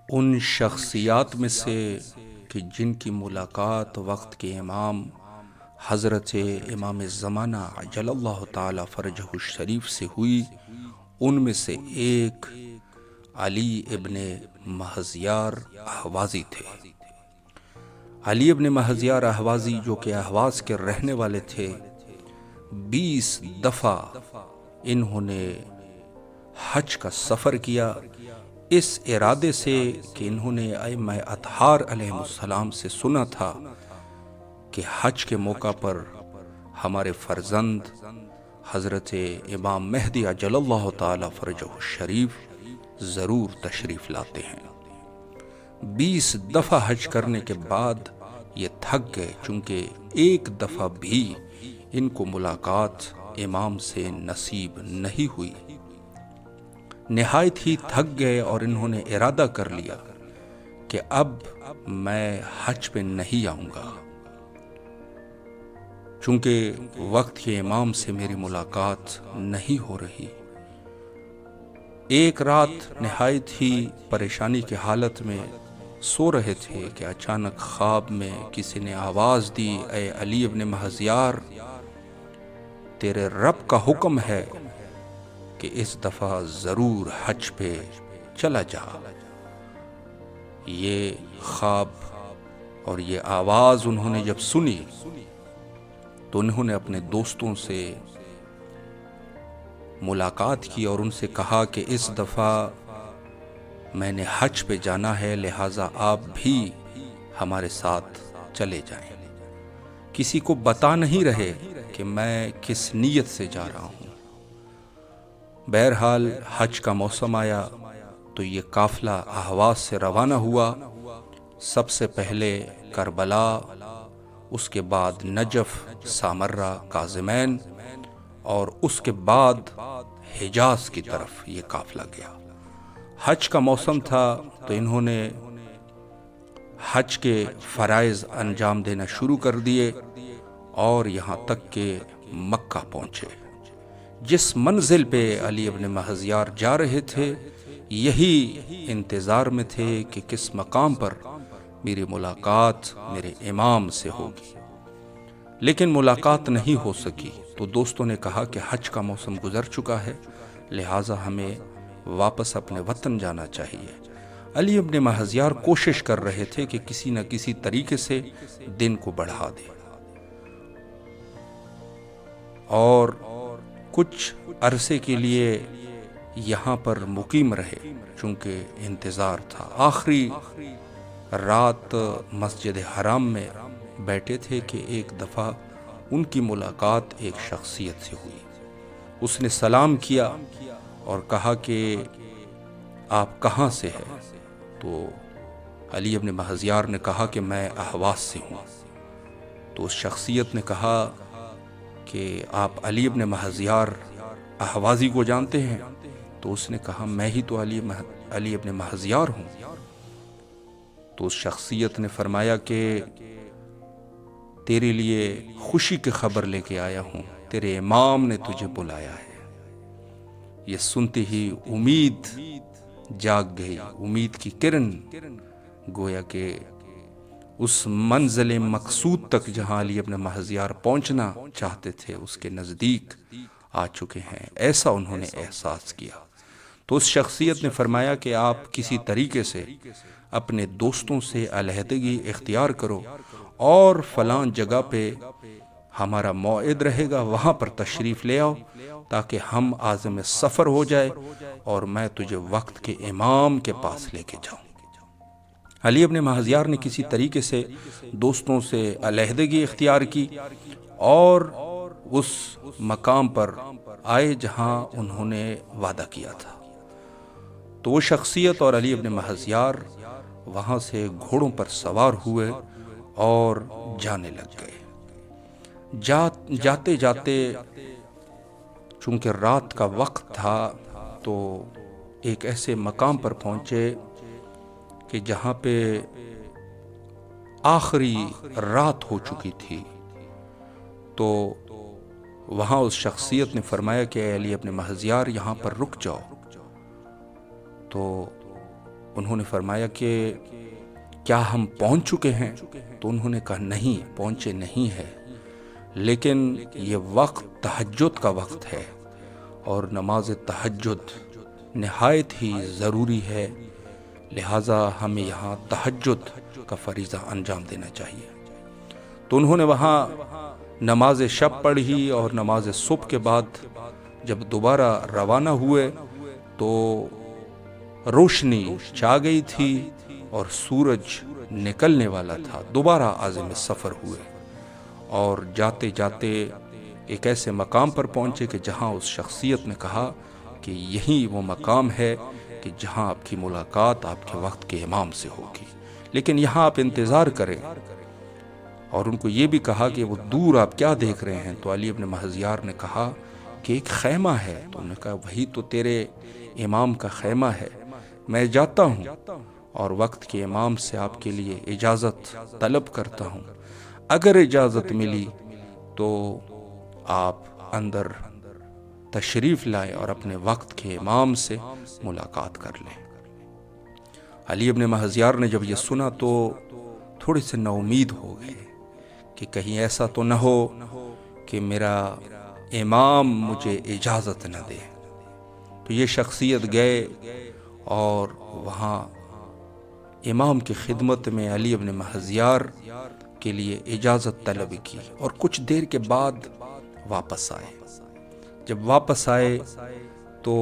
ان شخصیات میں سے کہ جن کی ملاقات وقت کے امام حضرت امام زمانہ عجل اللہ تعالی فرجہ الشریف سے ہوئی، ان میں سے ایک علی ابن مہزیار اہوازی تھے۔ علی ابن مہزیار اہوازی جو کہ اہواز کے رہنے والے تھے، 20 دفعہ انہوں نے حج کا سفر کیا، اس ارادے سے کہ انہوں نے ائمہ اطہار علیہ السلام سے سنا تھا کہ حج کے موقع پر ہمارے فرزند حضرت امام مہدی عجل اللہ تعالی فرجہ الشریف ضرور تشریف لاتے ہیں۔ 20 دفعہ حج کرنے کے بعد یہ تھک گئے، چونکہ ایک دفعہ بھی ان کو ملاقات امام سے نصیب نہیں ہوئی۔ نہایت ہی تھک گئے اور انہوں نے ارادہ کر لیا کہ اب میں حج پہ نہیں آؤں گا، چونکہ وقت کے امام سے میری ملاقات نہیں ہو رہی۔ ایک رات نہایت ہی پریشانی کی حالت میں سو رہے تھے کہ اچانک خواب میں کسی نے آواز دی، اے علی ابن مہزیار، تیرے رب کا حکم ہے کہ اس دفعہ ضرور حج پہ چلا جا۔ یہ خواب اور یہ آواز انہوں نے جب سنی تو انہوں نے اپنے دوستوں سے ملاقات کی اور ان سے کہا کہ اس دفعہ میں نے حج پہ جانا ہے، لہٰذا آپ بھی ہمارے ساتھ چلے جائیں۔ کسی کو بتا نہیں رہے کہ میں کس نیت سے جا رہا ہوں۔ بہرحال حج کا موسم آیا تو یہ قافلہ اہواز سے روانہ ہوا۔ سب سے پہلے کربلا، اس کے بعد نجف، سامرہ، کاظمین، اور اس کے بعد حجاز کی طرف یہ قافلہ گیا۔ حج کا موسم تھا تو انہوں نے حج کے فرائض انجام دینا شروع کر دیے اور یہاں تک کہ مکہ پہنچے۔ جس منزل پہ علی ابن مہزیار جا رہے تھے، یہی انتظار میں تھے کہ کس مقام پر میری ملاقات میرے امام سے ہوگی، لیکن ملاقات نہیں ہو سکی۔ تو دوستوں نے کہا کہ حج کا موسم گزر چکا ہے، لہٰذا ہمیں واپس اپنے وطن جانا چاہیے۔ علی ابن مہزیار کوشش کر رہے تھے کہ کسی نہ کسی طریقے سے دن کو بڑھا دے اور کچھ عرصے کے لیے یہاں پر مقیم رہے، چونکہ انتظار تھا۔ آخری رات مسجد حرام میں بیٹھے تھے کہ ایک دفعہ ان کی ملاقات ایک شخصیت سے ہوئی۔ اس نے سلام کیا اور کہا کہ آپ کہاں سے ہیں؟ تو علی ابن مہزیار نے کہا کہ میں اہواز سے ہوں۔ تو اس شخصیت نے کہا کہ آپ علی ابن مہزیار اہوازی کو جانتے ہیں؟ تو اس نے کہا میں ہی تو علی ابن مہزیار ہوں۔ تو اس شخصیت نے فرمایا کہ تیرے لیے خوشی کی خبر لے کے آیا ہوں، تیرے امام نے تجھے بلایا ہے۔ یہ سنتے ہی امید جاگ گئی، امید کی کرن، گویا کہ اس منزل مقصود تک جہاں علی ابن مہزیار پہنچنا چاہتے تھے اس کے نزدیک آ چکے ہیں، ایسا انہوں نے احساس کیا۔ تو اس شخصیت نے فرمایا کہ آپ کسی طریقے سے اپنے دوستوں سے علیحدگی اختیار کرو اور فلاں جگہ پہ ہمارا موعد رہے گا، وہاں پر تشریف لے آؤ تاکہ ہم عازم سفر ہو جائے اور میں تجھے وقت کے امام کے پاس لے کے جاؤں۔ علی ابن مہزیار نے کسی طریقے سے دوستوں سے علیحدگی اختیار کی اور اس مقام پر آئے جہاں انہوں نے وعدہ کیا تھا۔ تو وہ شخصیت اور علی ابن مہزیار وہاں سے گھوڑوں پر سوار ہوئے اور جانے لگ گئے۔ جاتے جاتے چونکہ رات کا وقت تھا تو ایک ایسے مقام پر پہنچے کہ جہاں پہ آخری رات ہو چکی تھی۔ تو وہاں اس شخصیت نے فرمایا کہ اے علی ابن مہزیار یہاں پر رک جاؤ۔ تو انہوں نے فرمایا کہ کیا ہم پہنچ چکے ہیں؟ تو انہوں نے کہا نہیں، پہنچے نہیں ہے، لیکن یہ وقت تہجد کا وقت ہے اور نماز تہجد نہایت ہی ضروری ہے، لہٰذا ہمیں یہاں تہجد کا فریضہ انجام دینا چاہیے۔ تو انہوں نے وہاں نماز شب پڑھی، اور نماز صبح کے بعد جب دوبارہ روانہ ہوئے تو روشنی چھا گئی تھی اور سورج نکلنے والا تھا۔ دوبارہ عازم سفر ہوئے اور جاتے جاتے ایک ایسے مقام پر پہنچے کہ جہاں اس شخصیت نے کہا کہ یہی وہ مقام ہے کہ جہاں آپ کی ملاقات آپ کے وقت کے امام سے ہوگی، لیکن یہاں آپ انتظار کریں۔ اور ان کو یہ بھی کہا کہ وہ دور آپ کیا دیکھ رہے ہیں؟ تو علی ابن مہذیار نے کہا کہ ایک خیمہ ہے۔ تو انہوں نے کہا وہی تو تیرے امام کا خیمہ ہے، میں جاتا ہوں اور وقت کے امام سے آپ کے لیے اجازت طلب کرتا ہوں، اگر اجازت ملی تو آپ اندر تشریف لائیں اور اپنے وقت کے امام سے ملاقات کر لیں۔ علی ابن مہذیار نے جب یہ سنا تو تھوڑے سے نا امید ہو گئے کہ کہیں ایسا تو نہ ہو کہ میرا امام مجھے اجازت نہ دے۔ تو یہ شخصیت گئے اور وہاں امام کی خدمت میں علی ابن مہذیار کے لیے اجازت طلب کی، اور کچھ دیر کے بعد واپس آئے۔ جب واپس آئے تو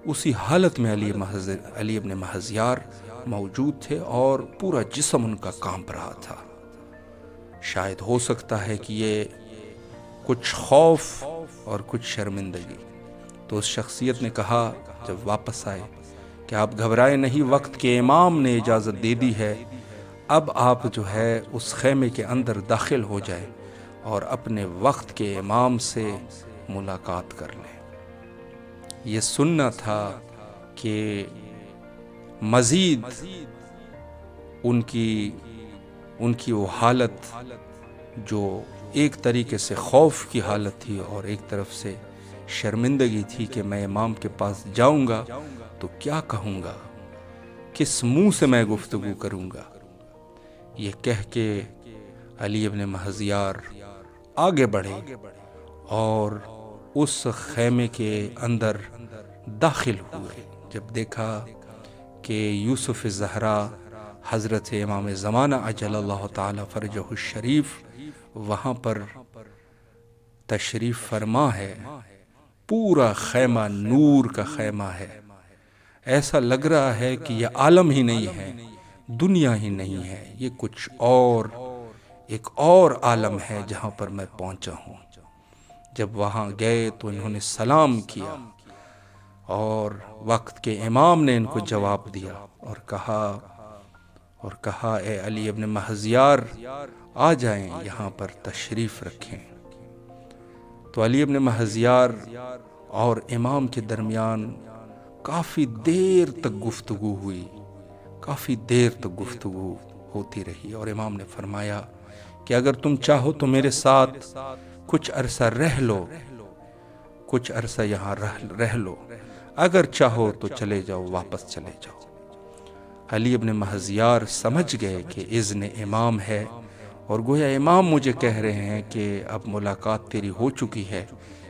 اسی حالت میں علی ابن مہذیار موجود تھے اور پورا جسم ان کا کانپ رہا تھا۔ شاید ہو سکتا ہے کہ یہ کچھ خوف اور کچھ شرمندگی۔ تو اس شخصیت نے کہا جب واپس آئے کہ آپ گھبرائے نہیں، وقت کے امام نے اجازت دے دی ہے، اب آپ جو ہے اس خیمے کے اندر داخل ہو جائے اور اپنے وقت کے امام سے ملاقات کر لیں۔ یہ سننا تھا کہ مزید ان کی وہ حالت جو ایک طریقے سے خوف کی حالت تھی اور ایک طرف سے شرمندگی تھی کہ میں امام کے پاس جاؤں گا تو کیا کہوں گا، کس منہ سے میں گفتگو کروں گا، یہ کہہ کے علی ابن مہذیار آگے بڑھے اور اس خیمے کے اندر داخل ہوئے۔ جب دیکھا کہ یوسف زہرا حضرت امام زمانہ عجل اللہ تعالی فرجہ الشریف وہاں پر تشریف فرما ہے، پورا خیمہ نور کا خیمہ ہے، ایسا لگ رہا ہے کہ یہ عالم ہی نہیں ہے، دنیا ہی نہیں ہے، یہ کچھ اور ایک اور عالم ہے جہاں پر میں پہنچا ہوں۔ جب وہاں گئے تو انہوں نے سلام کیا اور وقت کے امام نے ان کو جواب دیا اور کہا اے علی ابن مہذیار آ جائیں، یہاں پر تشریف رکھیں۔ تو علی ابن مہذیار اور امام کے درمیان کافی دیر تک گفتگو ہوئی، کافی دیر تک گفتگو ہوتی رہی، اور امام نے فرمایا کہ اگر تم چاہو تو میرے ساتھ کچھ عرصہ رہ لو، کچھ عرصہ یہاں رہ لو، اگر چاہو تو چلے جاؤ، واپس چلے جاؤ۔ علی ابن مہذیار سمجھ گئے کہ اذن امام ہے، اور گویا امام مجھے کہہ رہے ہیں کہ اب ملاقات تیری ہو چکی ہے۔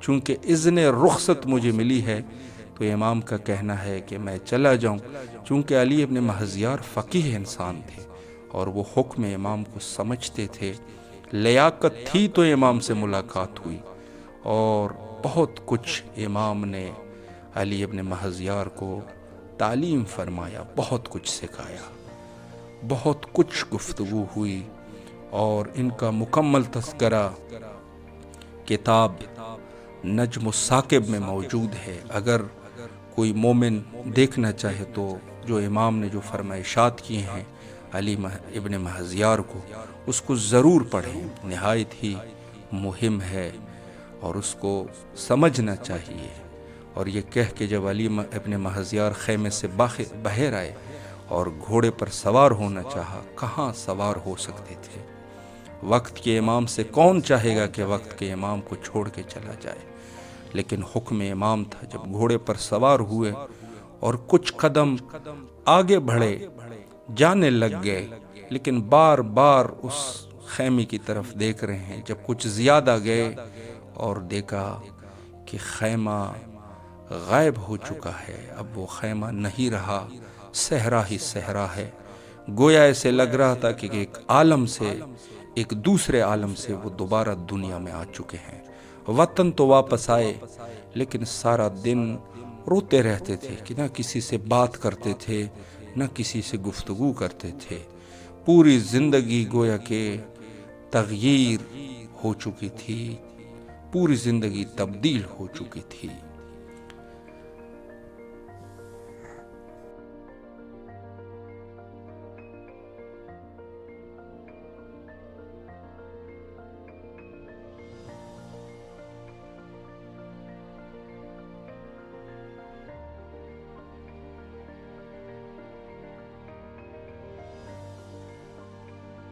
چونکہ اذن رخصت مجھے ملی ہے تو امام کا کہنا ہے کہ میں چلا جاؤں۔ چونکہ علی ابن مہذیار فقیہ انسان تھے اور وہ حکم امام کو سمجھتے تھے، لیاقت تھی تو امام سے ملاقات ہوئی، اور بہت کچھ امام نے علی ابن مہذیار کو تعلیم فرمایا، بہت کچھ سکھایا، بہت کچھ گفتگو ہوئی، اور ان کا مکمل تذکرہ کتاب نجم الثاقب میں موجود ہے۔ اگر کوئی مومن دیکھنا چاہے تو جو امام نے جو فرمائشات کیے ہیں علی ابن مہذیار کو، اس کو ضرور پڑھیں، نہایت ہی مہم ہے اور اس کو سمجھنا چاہیے۔ اور یہ کہہ کے جب علی ابن مہذیار خیمے سے باہر آئے اور گھوڑے پر سوار ہونا چاہا، کہاں سوار ہو سکتے تھے؟ وقت کے امام سے کون چاہے گا کہ وقت کے امام کو چھوڑ کے چلا جائے؟ لیکن حکم امام تھا۔ جب گھوڑے پر سوار ہوئے اور کچھ قدم آگے بڑھے، جانے لگ گئے، لیکن بار بار اس خیمے کی طرف دیکھ رہے ہیں۔ جب کچھ زیادہ گئے اور دیکھا کہ خیمہ غائب ہو چکا ہے، اب وہ خیمہ نہیں رہا، صحرا ہی صحرا ہے۔ گویا ایسے لگ رہا تھا کہ ایک عالم سے، ایک دوسرے عالم سے وہ دوبارہ دنیا میں آ چکے ہیں۔ وطن تو واپس آئے، لیکن سارا دن روتے رہتے تھے کہ نہ کسی سے بات کرتے تھے، نہ کسی سے گفتگو کرتے تھے۔ پوری زندگی گویا کہ تغییر ہو چکی تھی، پوری زندگی تبدیل ہو چکی تھی۔